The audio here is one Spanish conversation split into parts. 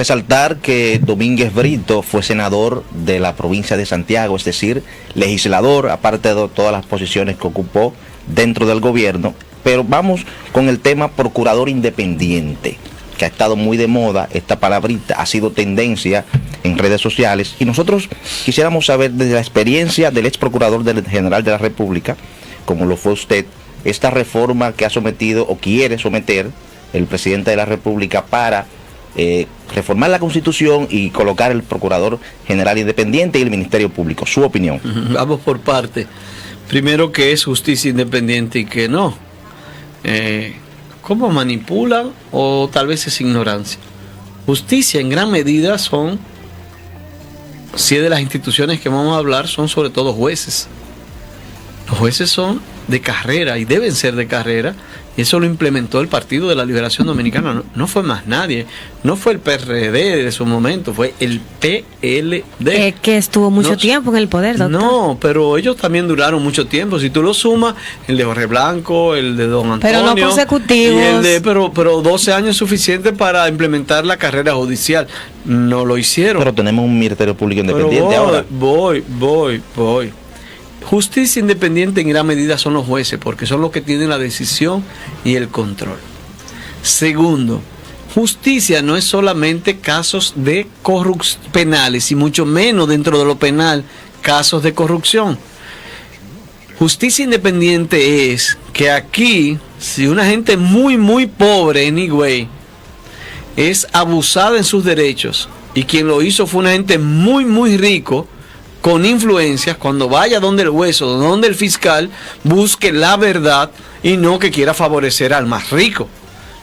Resaltar que Domínguez Brito fue senador de la provincia de Santiago, es decir, legislador, aparte de todas las posiciones que ocupó dentro del gobierno. Pero vamos con el tema procurador independiente, que ha estado muy de moda. Esta palabrita ha sido tendencia en redes sociales, y nosotros quisiéramos saber, desde la experiencia del ex procurador general de la República, como lo fue usted, esta reforma que ha sometido o quiere someter el presidente de la República para reformar la Constitución y colocar el Procurador General Independiente y el Ministerio Público. Su opinión. Vamos por parte. Primero, ¿qué es justicia independiente y qué no? ¿Cómo manipulan o tal vez es ignorancia? Justicia en gran medida son, si es de las instituciones que vamos a hablar, son sobre todo jueces. Los jueces son de carrera y deben ser de carrera. Y eso lo implementó el Partido de la Liberación Dominicana. No fue más nadie. No fue el PRD de su momento, fue el PLD. Que estuvo mucho tiempo en el poder, doctor. No, pero ellos también duraron mucho tiempo. Si tú lo sumas, el de Jorge Blanco, el de Don Antonio. Pero no consecutivos. Y el de, pero 12 años es suficiente para implementar la carrera judicial. No lo hicieron. Pero tenemos un Ministerio Público Independiente ahora. Voy. Justicia independiente en gran medida son los jueces, porque son los que tienen la decisión y el control. Segundo, justicia no es solamente casos de penales, y mucho menos dentro de lo penal, casos de corrupción. Justicia independiente es que aquí, si una gente muy pobre, anyway, es abusada en sus derechos, y quien lo hizo fue una gente muy rico, con influencias, cuando vaya donde el juez o donde el fiscal, busque la verdad y no que quiera favorecer al más rico.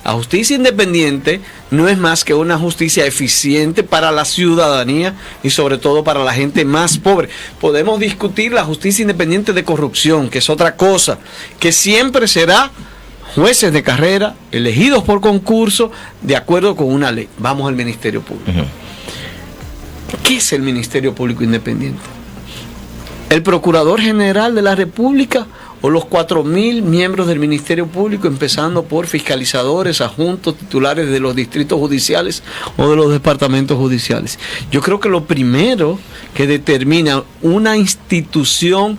La justicia independiente no es más que una justicia eficiente para la ciudadanía y sobre todo para la gente más pobre. Podemos discutir la justicia independiente de corrupción, que es otra cosa, que siempre será jueces de carrera, elegidos por concurso, de acuerdo con una ley. Vamos al Ministerio Público. ¿Qué es el Ministerio Público Independiente? ¿El Procurador General de la República o los 4.000 miembros del Ministerio Público, empezando por fiscalizadores, adjuntos, titulares de los distritos judiciales o de los departamentos judiciales? Yo creo que lo primero que determina una institución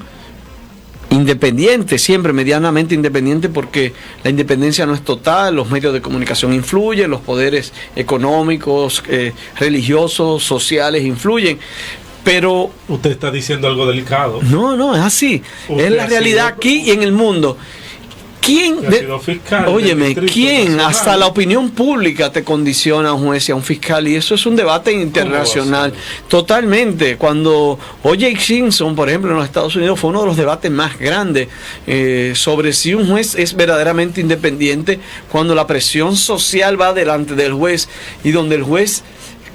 independiente, siempre medianamente independiente, porque la independencia no es total, los medios de comunicación influyen, los poderes económicos, religiosos, sociales influyen, pero... Usted está diciendo algo delicado. No, es así, es la realidad aquí y en el mundo. Óyeme, ¿quién? Hasta la opinión pública te condiciona a un juez y a un fiscal, y eso es un debate internacional. Totalmente. Cuando O.J. Simpson, por ejemplo, en los Estados Unidos, fue uno de los debates más grandes sobre si un juez es verdaderamente independiente, cuando la presión social va delante del juez y donde el juez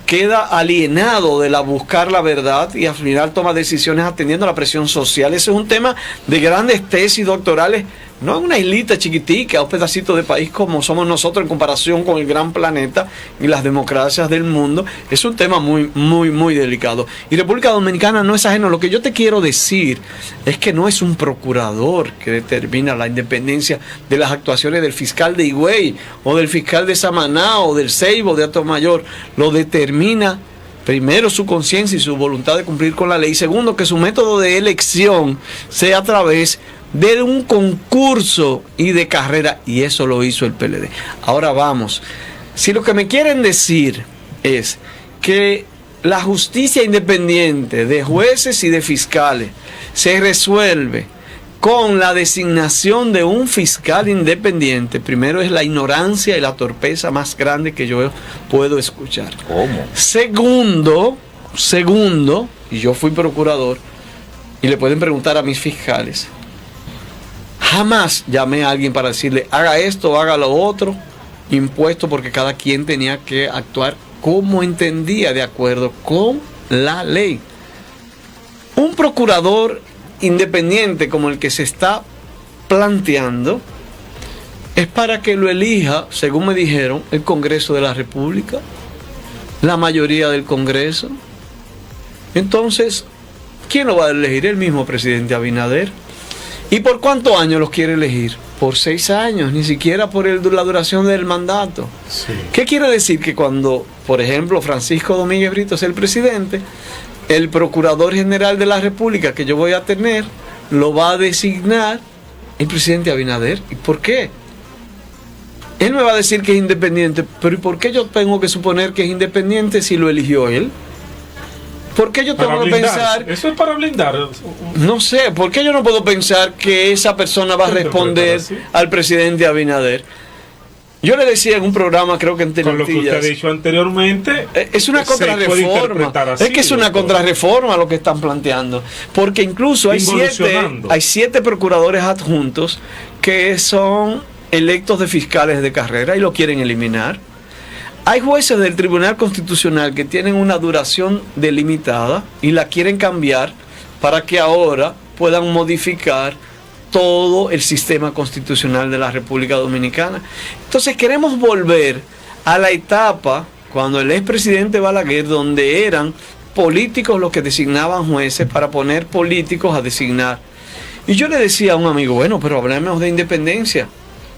queda alienado de la buscar la verdad y al final toma decisiones atendiendo a la presión social. Ese es un tema de grandes tesis doctorales, no en una islita chiquitica, un pedacito de país como somos nosotros en comparación con el gran planeta y las democracias del mundo. Es un tema muy delicado. Y República Dominicana no es ajeno. Lo que yo te quiero decir es que no es un procurador que determina la independencia de las actuaciones del fiscal de Higüey o del fiscal de Samaná o del Ceibo de Atomayor. Lo determina primero su conciencia y su voluntad de cumplir con la ley. Segundo, que su método de elección sea a través de un concurso y de carrera, y eso lo hizo el PLD. Ahora vamos, si lo que me quieren decir es que la justicia independiente de jueces y de fiscales se resuelve con la designación de un fiscal independiente, primero es la ignorancia y la torpeza más grande que yo puedo escuchar. ¿Cómo? Segundo, y yo fui procurador, y le pueden preguntar a mis fiscales, jamás llamé a alguien para decirle haga esto, haga lo otro, impuesto, porque cada quien tenía que actuar como entendía de acuerdo con la ley. Un procurador independiente como el que se está planteando es para que lo elija, según me dijeron, el Congreso de la República, la mayoría del Congreso. Entonces, ¿quién lo va a elegir? El mismo presidente Abinader. ¿Y por cuántos años los quiere elegir? por 6 años, ni siquiera por la duración del mandato. Sí. ¿Qué quiere decir? Que cuando, por ejemplo, Francisco Domínguez Brito es el presidente, el Procurador General de la República que yo voy a tener, lo va a designar el presidente Abinader. ¿Y por qué? Él me va a decir que es independiente, pero ¿y por qué yo tengo que suponer que es independiente si lo eligió él? ¿Por qué yo tengo Para que blindar. pensar? Eso es para blindar. No sé, ¿por qué yo no puedo pensar que esa persona va a responder al presidente Abinader? Yo le decía en un programa, creo que en Con lo que usted ha Teleantillas, dicho anteriormente, es una se puede contrarreforma. interpretar así, Es que es una doctor. contrarreforma lo que están planteando. Porque incluso Involucionando. hay 7 procuradores adjuntos que son electos de fiscales de carrera y lo quieren eliminar. Hay jueces del Tribunal Constitucional que tienen una duración delimitada y la quieren cambiar para que ahora puedan modificar todo el sistema constitucional de la República Dominicana. Entonces queremos volver a la etapa cuando el expresidente Balaguer, donde eran políticos los que designaban jueces para poner políticos a designar. Y yo le decía a un amigo, bueno, pero hablemos de independencia.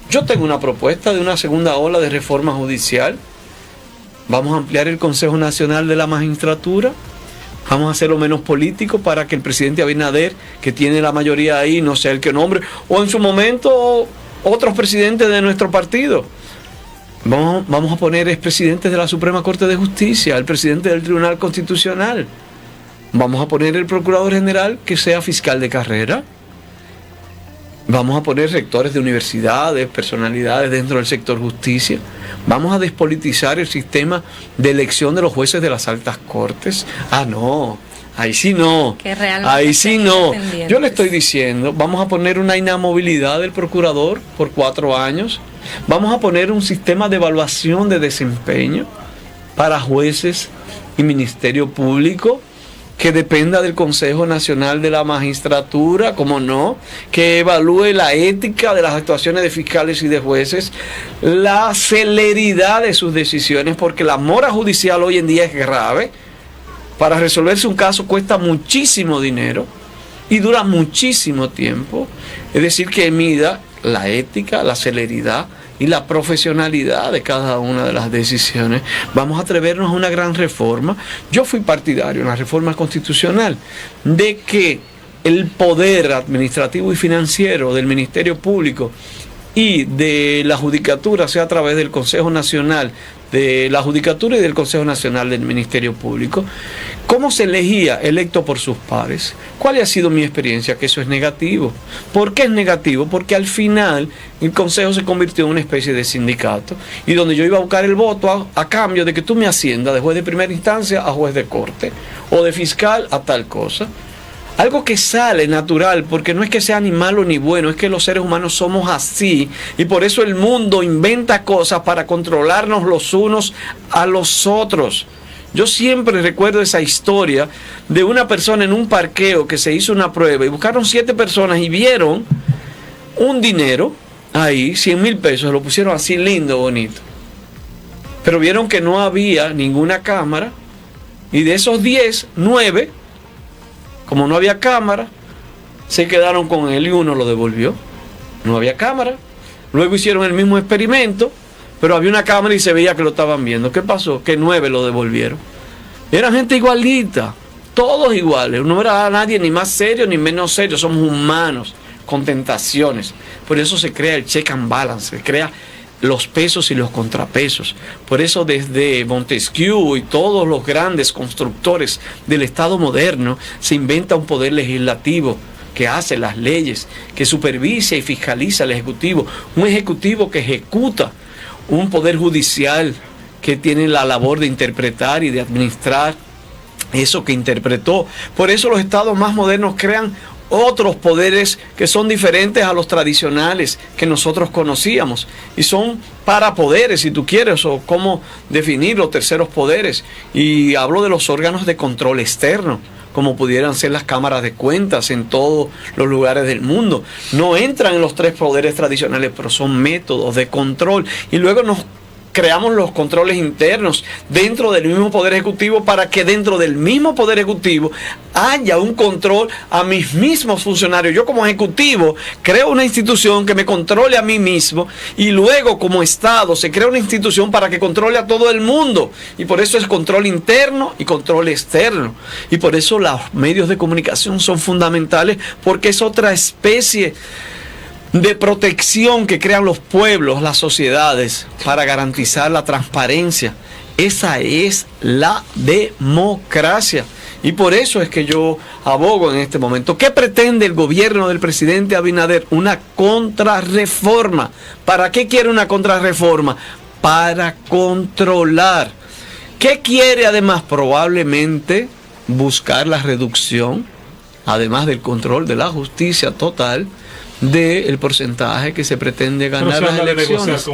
Yo tengo una propuesta de una segunda ola de reforma judicial. Vamos a ampliar el Consejo Nacional de la Magistratura. Vamos a hacerlo menos político para que el presidente Abinader, que tiene la mayoría ahí, no sea el que nombre, o en su momento otros presidentes de nuestro partido. Vamos a poner expresidentes de la Suprema Corte de Justicia, el presidente del Tribunal Constitucional. Vamos a poner el Procurador General que sea fiscal de carrera. Vamos a poner rectores de universidades, personalidades dentro del sector justicia. Vamos a despolitizar el sistema de elección de los jueces de las altas cortes. Ah, no, ahí sí no. Que realmente Ahí sí no. independientes. Yo le estoy diciendo, vamos a poner una inamovilidad del procurador por 4 años. Vamos a poner un sistema de evaluación de desempeño para jueces y Ministerio Público que dependa del Consejo Nacional de la Magistratura, como no, que evalúe la ética de las actuaciones de fiscales y de jueces, la celeridad de sus decisiones, porque la mora judicial hoy en día es grave. Para resolverse un caso cuesta muchísimo dinero y dura muchísimo tiempo. Es decir, que mida la ética, la celeridad y la profesionalidad de cada una de las decisiones. Vamos a atrevernos a una gran reforma. Yo fui partidario en la reforma constitucional de que el poder administrativo y financiero del Ministerio Público y de la Judicatura sea a través del Consejo Nacional de la Judicatura y del Consejo Nacional del Ministerio Público. ¿Cómo se elegía? Electo por sus pares. ¿Cuál ha sido mi experiencia? Que eso es negativo. ¿Por qué es negativo? Porque al final el Consejo se convirtió en una especie de sindicato y donde yo iba a buscar el voto a cambio de que tú me asciendas de juez de primera instancia a juez de corte o de fiscal a tal cosa. Algo que sale natural, porque no es que sea ni malo ni bueno, es que los seres humanos somos así y por eso el mundo inventa cosas para controlarnos los unos a los otros. Yo siempre recuerdo esa historia de una persona en un parqueo que se hizo una prueba y buscaron 7 personas y vieron un dinero ahí, 100,000 pesos, lo pusieron así lindo, bonito. Pero vieron que no había ninguna cámara y de esos 10, 9... como no había cámara, se quedaron con él y uno lo devolvió. No había cámara. Luego hicieron el mismo experimento, pero había una cámara y se veía que lo estaban viendo. ¿Qué pasó? Que 9 lo devolvieron. Era gente igualita, todos iguales. No era nadie ni más serio ni menos serio. Somos humanos con tentaciones. Por eso se crea el check and balance, se crea los pesos y los contrapesos. Por eso desde Montesquieu y todos los grandes constructores del Estado moderno se inventa un poder legislativo que hace las leyes, que supervisa y fiscaliza al Ejecutivo, un Ejecutivo que ejecuta, un poder judicial que tiene la labor de interpretar y de administrar eso que interpretó. Por eso los estados más modernos crean otros poderes que son diferentes a los tradicionales que nosotros conocíamos y son parapoderes, si tú quieres, o cómo definir los terceros poderes. Y hablo de los órganos de control externo, como pudieran ser las cámaras de cuentas en todos los lugares del mundo. No entran en los 3 poderes tradicionales, pero son métodos de control. Y luego nos creamos los controles internos dentro del mismo Poder Ejecutivo para que dentro del mismo Poder Ejecutivo haya un control a mis mismos funcionarios. Yo como ejecutivo creo una institución que me controle a mí mismo y luego como Estado se crea una institución para que controle a todo el mundo. Y por eso es control interno y control externo. Y por eso los medios de comunicación son fundamentales, porque es otra especie de protección que crean los pueblos, las sociedades, para garantizar la transparencia. Esa es la democracia. Y por eso es que yo abogo en este momento. ¿Qué pretende el gobierno del presidente Abinader? Una contrarreforma. ¿Para qué quiere una contrarreforma? Para controlar. ¿Qué quiere además? Probablemente buscar la reducción, además del control de la justicia total, del porcentaje que se pretende ganar las elecciones.